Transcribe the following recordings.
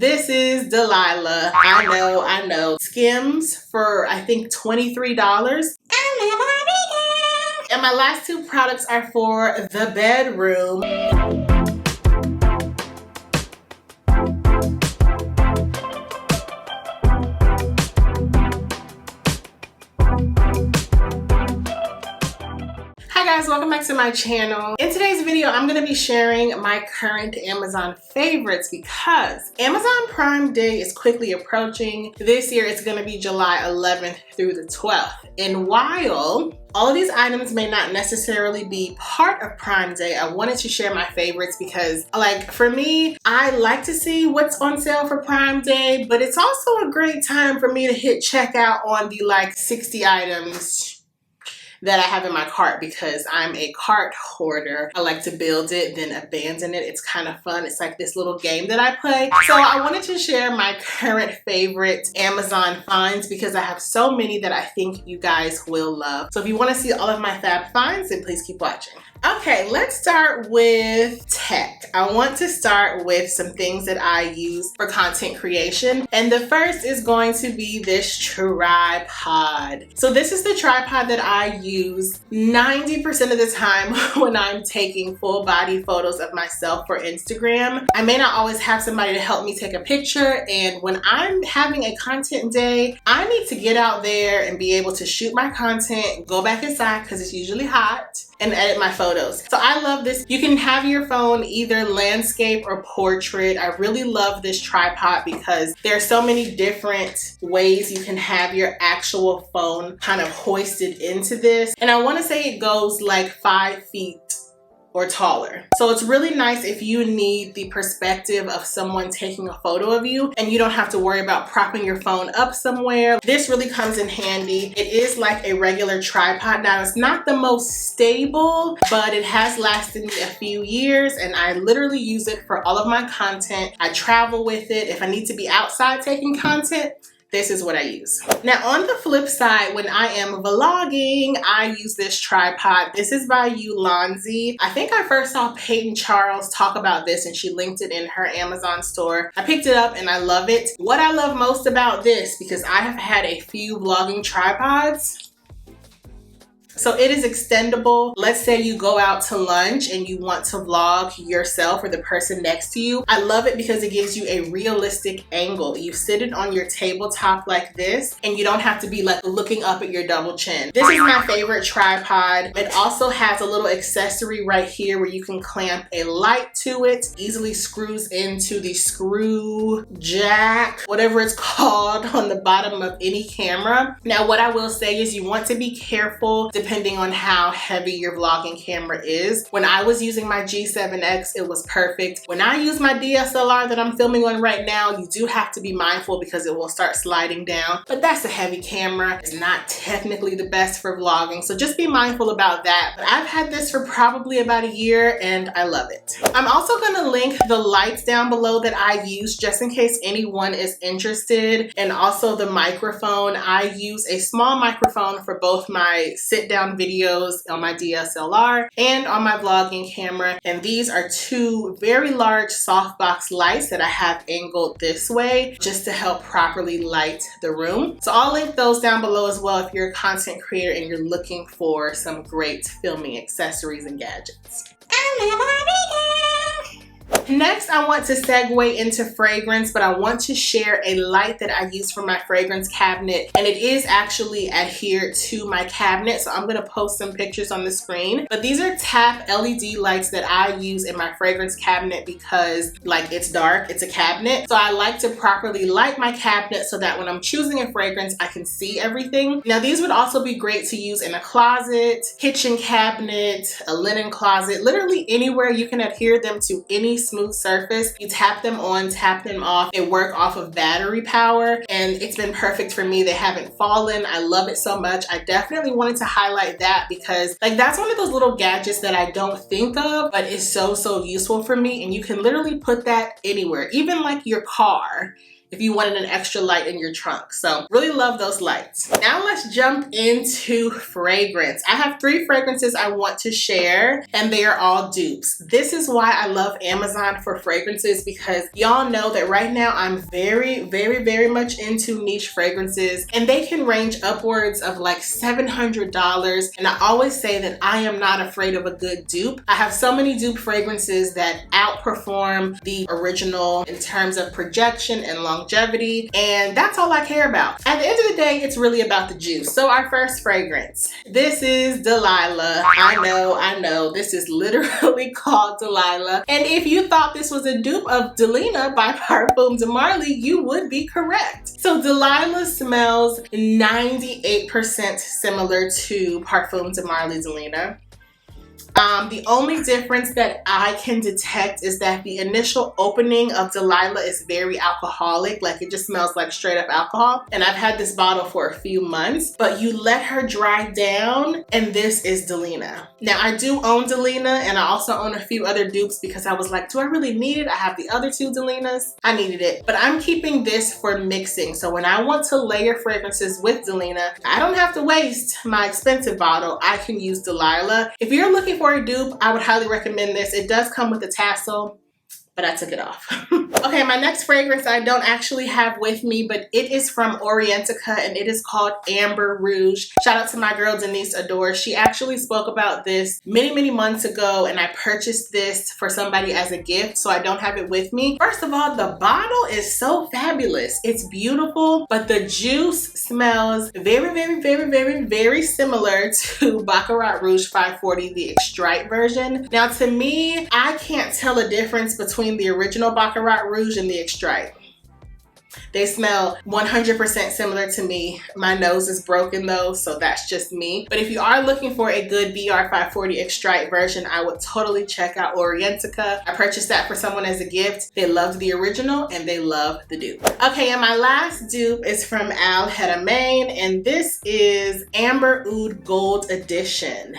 This is Delilah. I know. Skims for I think $23. And my last two products are for the bedroom. Hi guys, welcome back to my channel. In today's video, I'm going to be sharing my current Amazon favorites because Amazon Prime Day is quickly approaching. This year, it's going to be July 11th through the 12th. And while all of these items may not necessarily be part of Prime Day, I wanted to share my favorites because, like, for me, I like to see what's on sale for Prime Day, but it's also a great time for me to hit checkout on the like 60 items that I have in my cart because I'm a cart hoarder. I like to build it, then abandon it. It's kind of fun. It's like this little game that I play. So I wanted to share my current favorite Amazon finds because I have so many that I think you guys will love. So if you want to see all of my fab finds, then please keep watching. Okay, let's start with tech. I want to start with some things that I use for content creation. And the first is going to be this tripod. So this is the tripod that I use 90% of the time when I'm taking full body photos of myself for Instagram. I may not always have somebody to help me take a picture. And when I'm having a content day, I need to get out there and be able to shoot my content, go back inside because it's usually hot, and edit my photos. So I love this. You can have your phone either landscape or portrait. I really love this tripod because there are so many different ways you can have your actual phone kind of hoisted into this. And I want to say it goes like 5 feet or taller. So it's really nice if you need the perspective of someone taking a photo of you and you don't have to worry about propping your phone up somewhere. This really comes in handy. It is like a regular tripod. Now it's not the most stable, but it has lasted me a few years and I literally use it for all of my content. I travel with it. If I need to be outside taking content, this is what I use. Now on the flip side, when I am vlogging, I use this tripod. This is by Ulanzi. I think I first saw Peyton Charles talk about this and she linked it in her Amazon store. I picked it up and I love it. What I love most about this, because I have had a few vlogging tripods, so it is extendable. Let's say you go out to lunch and you want to vlog yourself or the person next to you. I love it because it gives you a realistic angle. You sit it on your tabletop like this and you don't have to be like looking up at your double chin. This is my favorite tripod. It also has a little accessory right here where you can clamp a light to it. Easily screws into the screw jack, whatever it's called, on the bottom of any camera. Now what I will say is you want to be careful depending on how heavy your vlogging camera is. When I was using my G7X, it was perfect. When I use my DSLR that I'm filming on right now, you do have to be mindful because it will start sliding down. But that's a heavy camera. It's not technically the best for vlogging, so just be mindful about that. But I've had this for probably about a year and I love it. I'm also gonna link the lights down below that I use just in case anyone is interested. And also the microphone. I use a small microphone for both my sit-down videos on my DSLR and on my vlogging camera. And these are two very large softbox lights that I have angled this way just to help properly light the room. So I'll link those down below as well if you're a content creator and you're looking for some great filming accessories and gadgets. Next, I want to segue into fragrance, but I want to share a light that I use for my fragrance cabinet, and it is actually adhered to my cabinet, so I'm going to post some pictures on the screen. But these are tap LED lights that I use in my fragrance cabinet because, like, it's dark, it's a cabinet, so I like to properly light my cabinet so that when I'm choosing a fragrance, I can see everything. Now, these would also be great to use in a closet, kitchen cabinet, a linen closet, literally anywhere you can adhere them to any smooth surface. You tap them on, tap them off. They work off of battery power and it's been perfect for me. They haven't fallen. I love it so much. I definitely wanted to highlight that because like that's one of those little gadgets that I don't think of, but is so useful for me. And you can literally put that anywhere, even like your car. if you wanted an extra light in your trunk. So really love those lights. Now let's jump into fragrance. I have 3 fragrances I want to share, and they are all dupes. This is why I love Amazon for fragrances, because y'all know that right now I'm very much into niche fragrances, and they can range upwards of like $700. And I always say that I am not afraid of a good dupe. I have so many dupe fragrances that outperform the original in terms of projection and longevity, and that's all I care about. At the end of the day, it's really about the juice. So our first fragrance, this is Delilah. I know, this is literally called Delilah. And if you thought this was a dupe of Delina by Parfum de Marly, you would be correct. So Delilah smells 98% similar to Parfum de Marly Delina. The only difference that I can detect is that the initial opening of Delilah is very alcoholic, like it just smells like straight up alcohol. And I've had this bottle for a few months, but you let her dry down and this is Delina. Now I do own Delina, and I also own a few other dupes because I was like, do I really need it? I have the other 2 Delinas. I needed it, but I'm keeping this for mixing. So when I want to layer fragrances with Delina, I don't have to waste my expensive bottle. I can use Delilah. If you're looking for a dupe, I would highly recommend this. It does come with a tassel, but I took it off. Okay, my next fragrance I don't actually have with me, but it is from Orientica, and it is called Amber Rouge. Shout out to my girl Denise Adore. She actually spoke about this many months ago, and I purchased this for somebody as a gift, so I don't have it with me. First of all, the bottle is so fabulous. It's beautiful, but the juice smells very similar to Baccarat Rouge 540, the Extrite version. Now to me, I can't tell a difference between the original Baccarat Rouge and the Extrite. They smell 100% similar to me. My nose is broken though, so that's just me. But if you are looking for a good BR540 Extrite version, I would totally check out Orientica. I purchased that for someone as a gift. They loved the original and they love the dupe. Okay, and my last dupe is from Al Hedamain, and this is Amber Oud Gold Edition.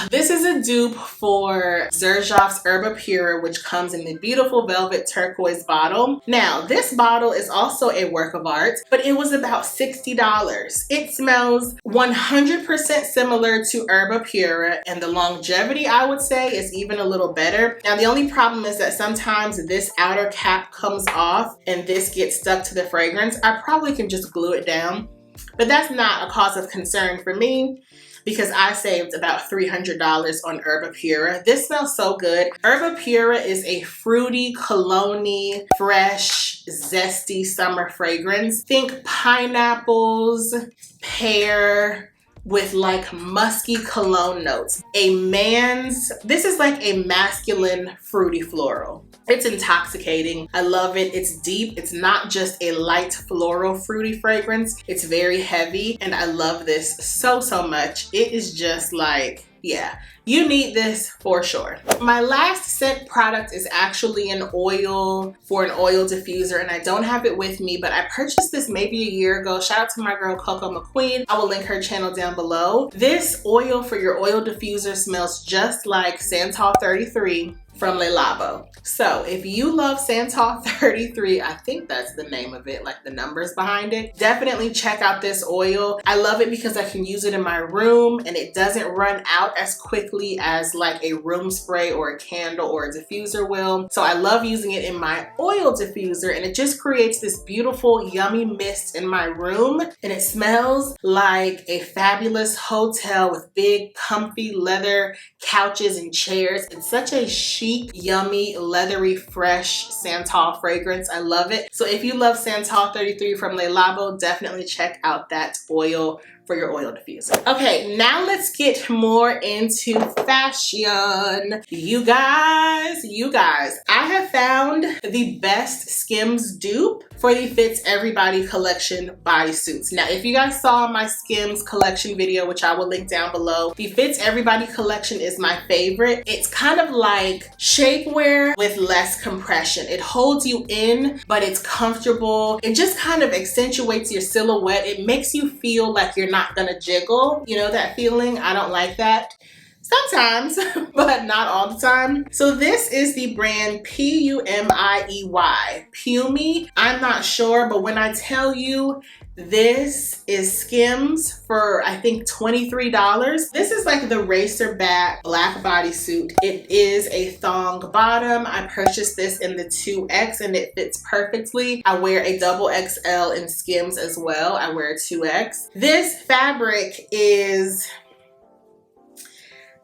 This is a dupe for Xerjoff's Herba Pura, which comes in the beautiful velvet turquoise bottle. Now, this bottle is also a work of art, but it was about $60. It smells 100% similar to Herba Pura, and the longevity, I would say, is even a little better. Now, the only problem is that sometimes this outer cap comes off and this gets stuck to the fragrance. I probably can just glue it down, but that's not a cause of concern for me, because I saved about $300 on Herba Pura. This smells so good. Herba Pura is a fruity, cologne-y, fresh, zesty summer fragrance. Think pineapples, pear, with like musky cologne notes. This is like a masculine fruity floral. It's intoxicating. I love it. It's deep. It's not just a light floral fruity fragrance. It's very heavy, and I love this so much. It is just like, yeah, you need this for sure. My last scent product is actually an oil for an oil diffuser, and I don't have it with me, but I purchased this maybe a year ago. Shout out to my girl Coco McQueen. I will link her channel down below. This oil for your oil diffuser smells just like Santal 33 from Le Labo. So if you love Santal 33, I think that's the name of it, like the numbers behind it, definitely check out this oil. I love it because I can use it in my room and it doesn't run out as quickly as like a room spray or a candle or a diffuser will. So I love using it in my oil diffuser, and it just creates this beautiful yummy mist in my room, and it smells like a fabulous hotel with big comfy leather couches and chairs. It's such a chic, yummy, leathery, fresh Santal fragrance. I love it. So if you love Santal 33 from Le Labo, definitely check out that oil for your oil diffuser. Okay, now let's get more into fashion. You guys, I have found the best Skims dupe for the Fits Everybody collection bodysuits. Now, if you guys saw my Skims collection video, which I will link down below, the Fits Everybody collection is my favorite. It's kind of like shapewear with less compression. It holds you in, but it's comfortable. It just kind of accentuates your silhouette. It makes you feel like you're not gonna jiggle. You know that feeling? I don't like that. sometimes, but not all the time. So this is the brand P-U-M-I-E-Y, Pumi. I'm not sure, but when I tell you this is Skims for I think $23. This is like the racer back black bodysuit. It is a thong bottom. I purchased this in the 2X and it fits perfectly. I wear a double XL in Skims as well. I wear a 2X. This fabric is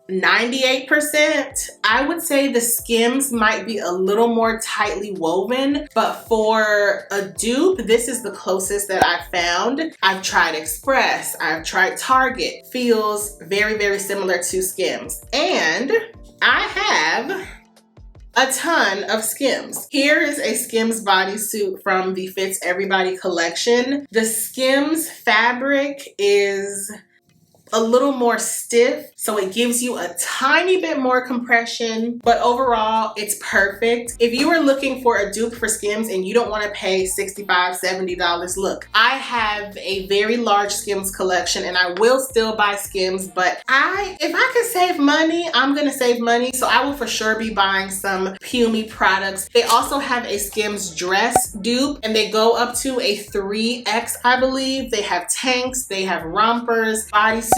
98%. I would say the Skims might be a little more tightly woven, but for a dupe, this is the closest that I've found. I've tried Express, I've tried Target. Feels very, very similar to Skims. And I have a ton of Skims. Here is a Skims bodysuit from the Fits Everybody collection. The Skims fabric is a little more stiff, so it gives you a tiny bit more compression, but overall it's perfect. If you are looking for a dupe for Skims and you don't want to pay $65, $70, look, I have a very large Skims collection and I will still buy Skims, but if I could save money, I'm gonna save money, so I will for sure be buying some Pumi products. They also have a Skims dress dupe and they go up to a 3X, I believe. They have tanks, they have rompers, bodysuits.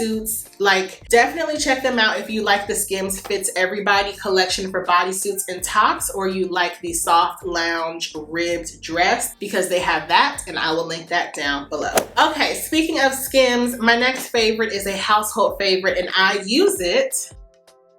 Like, definitely check them out if you like the Skims Fits Everybody collection for bodysuits and tops, or you like the soft lounge ribbed dress, because they have that, and I will link that down below. Okay, speaking of Skims, my next favorite is a household favorite, and I use it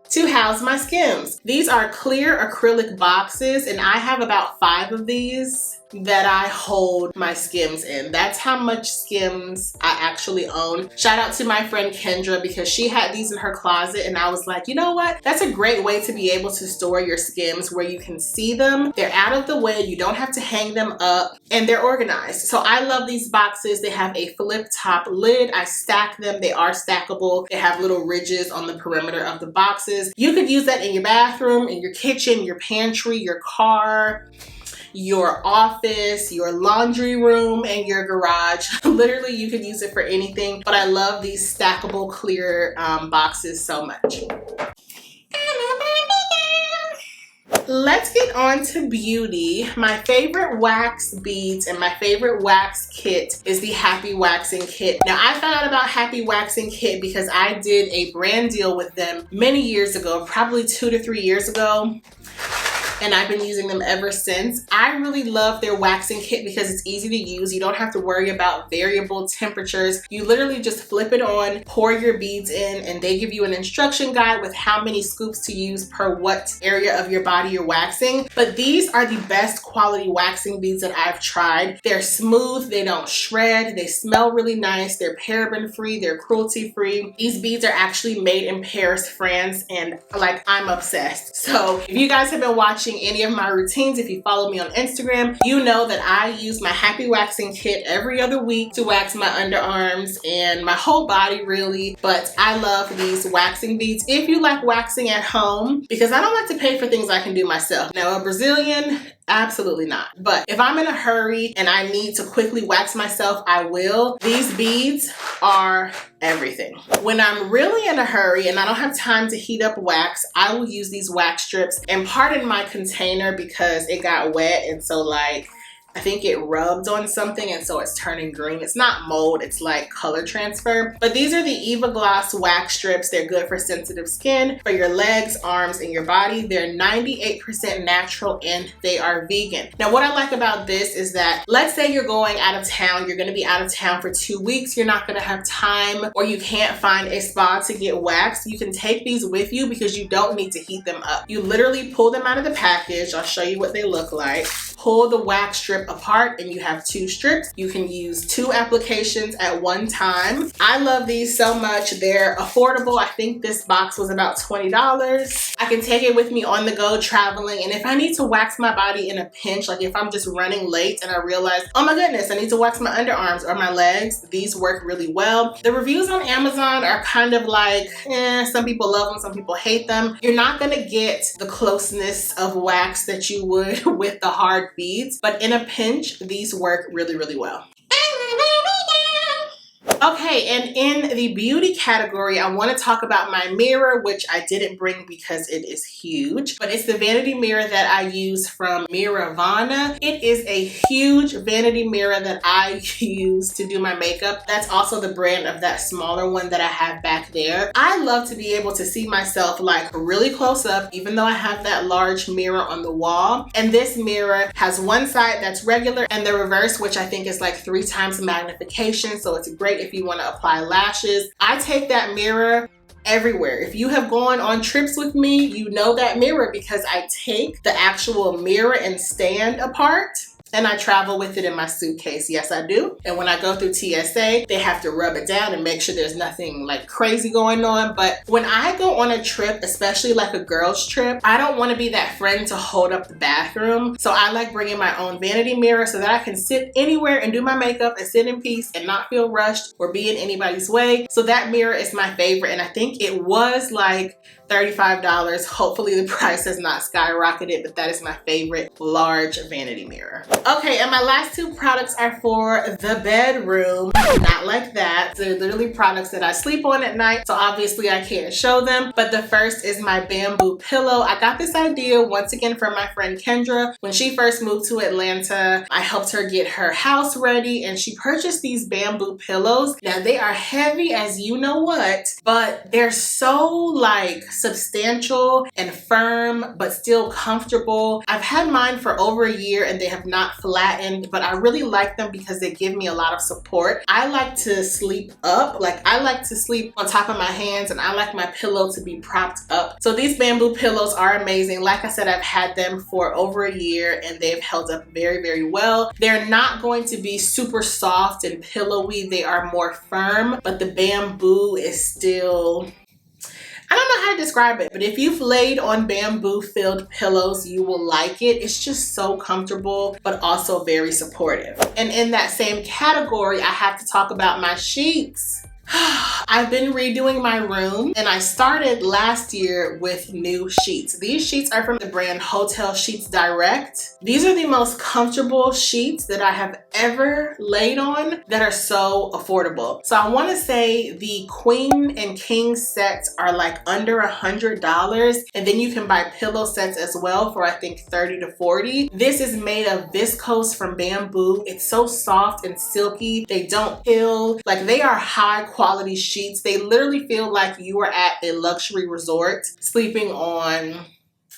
to house my Skims. These are clear acrylic boxes, and I have about 5 of these that I hold my Skims in. That's how much Skims I actually own. Shout out to my friend Kendra, because she had these in her closet and I was like, you know what? That's a great way to be able to store your Skims where you can see them. They're out of the way, you don't have to hang them up, and they're organized. So I love these boxes. They have a flip top lid. I stack them. They are stackable. They have little ridges on the perimeter of the boxes. You could use that in your bathroom, in your kitchen, your pantry, your car, your office, your laundry room, and your garage. Literally, you could use it for anything, but I love these stackable clear boxes so much. Let's get on to beauty. My favorite wax beads and my favorite wax kit is the Happy Waxing Kit. Now, I found out about Happy Waxing Kit because I did a brand deal with them many years ago, probably 2 to 3 years ago, and I've been using them ever since. I really love their waxing kit because it's easy to use. You don't have to worry about variable temperatures. You literally just flip it on, pour your beads in, and they give you an instruction guide with how many scoops to use per what area of your body you're waxing. But these are the best quality waxing beads that I've tried. They're smooth, they don't shred, they smell really nice, they're paraben free, they're cruelty free. These beads are actually made in Paris, France, and like, I'm obsessed. So if you guys have been watching any of my routines, if you follow me on Instagram, you know that I use my Happy Waxing Kit every other week to wax my underarms and my whole body really. But I love these waxing beads if you like waxing at home, because I don't like to pay for things I can do myself. Now, a Brazilian, absolutely not. But if I'm in a hurry and I need to quickly wax myself, I will. These beads are everything. When I'm really in a hurry and I don't have time to heat up wax, I will use these wax strips. And pardon my container because it got wet, and so like, I think it rubbed on something and so it's turning green. It's not mold, it's like color transfer. But these are the Eva Gloss wax strips. They're good for sensitive skin, for your legs, arms, and your body. They're 98% natural and they are vegan. Now, what I like about this is that, let's say you're going out of town, you're gonna be out of town for 2 weeks, you're not gonna have time, or you can't find a spa to get waxed. You can take these with you because you don't need to heat them up. You literally pull them out of the package. I'll show you what they look like. Pull the wax strip apart and you have 2 strips. You can use 2 applications at one time. I love these so much. They're affordable. I think this box was about $20. I can take it with me on the go traveling, and if I need to wax my body in a pinch, like if I'm just running late and I realize, oh my goodness, I need to wax my underarms or my legs, these work really well. The reviews on Amazon are kind of like, some people love them, some people hate them. You're not gonna get the closeness of wax that you would with the hard beads, but in a pinch, these work really, really well. Okay, and in the beauty category, I want to talk about my mirror, which I didn't bring because it is huge, but it's the vanity mirror that I use from Miravana. It is a huge vanity mirror that I use to do my makeup. That's also the brand of that smaller one that I have back there. I love to be able to see myself like really close up, even though I have that large mirror on the wall. And this mirror has one side that's regular and the reverse, which I think is like 3 times magnification. So it's great if you want to apply lashes. I take that mirror everywhere. If you have gone on trips with me, you know that mirror because I take the actual mirror and stand apart and I travel with it in my suitcase. Yes, I do. And when I go through TSA, they have to rub it down and make sure there's nothing like crazy going on. But when I go on a trip, especially like a girl's trip, I don't want to be that friend to hold up the bathroom. So I like bringing my own vanity mirror so that I can sit anywhere and do my makeup and sit in peace and not feel rushed or be in anybody's way. So that mirror is my favorite. And I think it was like $35. Hopefully the price has not skyrocketed, but that is my favorite large vanity mirror. Okay, and my last 2 products are for the bedroom. Not like that. They're literally products that I sleep on at night, so obviously I can't show them. But the first is my bamboo pillow. I got this idea once again from my friend Kendra. When she first moved to Atlanta, I helped her get her house ready and she purchased these bamboo pillows. Now they are heavy as you know what, but they're so like substantial and firm, but still comfortable. I've had mine for over a year and they have not flattened, but I really like them because they give me a lot of support. I like to sleep up, like I like to sleep on top of my hands and I like my pillow to be propped up. So these bamboo pillows are amazing. Like I said, I've had them for over a year and they've held up very, very well. They're not going to be super soft and pillowy. They are more firm, but the bamboo is still, I don't know how to describe it, but if you've laid on bamboo filled pillows, you will like it. It's just so comfortable, but also very supportive. And in that same category, I have to talk about my sheets. I've been redoing my room and I started last year with new sheets. These sheets are from the brand Hotel Sheets Direct. These are the most comfortable sheets that I have ever laid on that are so affordable. So I want to say the queen and king sets are like under $100, and then you can buy pillow sets as well for I think 30 to 40. This is made of viscose from bamboo. It's so soft and silky. They don't peel. Like they are high quality sheets. They literally feel like you are at a luxury resort sleeping on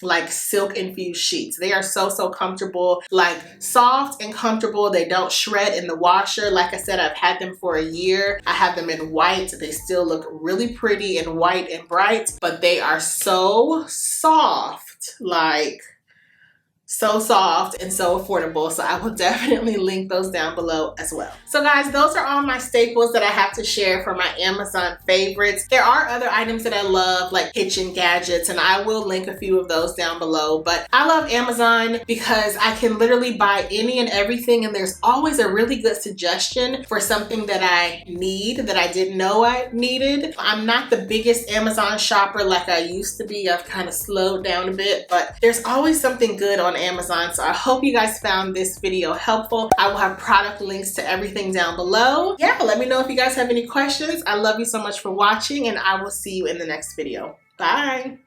like silk infused sheets. They are so, so comfortable, like soft and comfortable. They don't shred in the washer. Like I said, I've had them for a year. I have them in white. They still look really pretty and white and bright, but they are so soft, like so soft and so affordable. So I will definitely link those down below as well. So guys, those are all my staples that I have to share for my Amazon favorites. There are other items that I love, like kitchen gadgets, and I will link a few of those down below. But I love Amazon because I can literally buy any and everything, and there's always a really good suggestion for something that I need that I didn't know I needed. I'm not the biggest Amazon shopper like I used to be. I've kind of slowed down a bit, but there's always something good on Amazon. So I hope you guys found this video helpful. I will have product links to everything down below. Yeah, let me know if you guys have any questions. I love you so much for watching, and I will see you in the next video. Bye.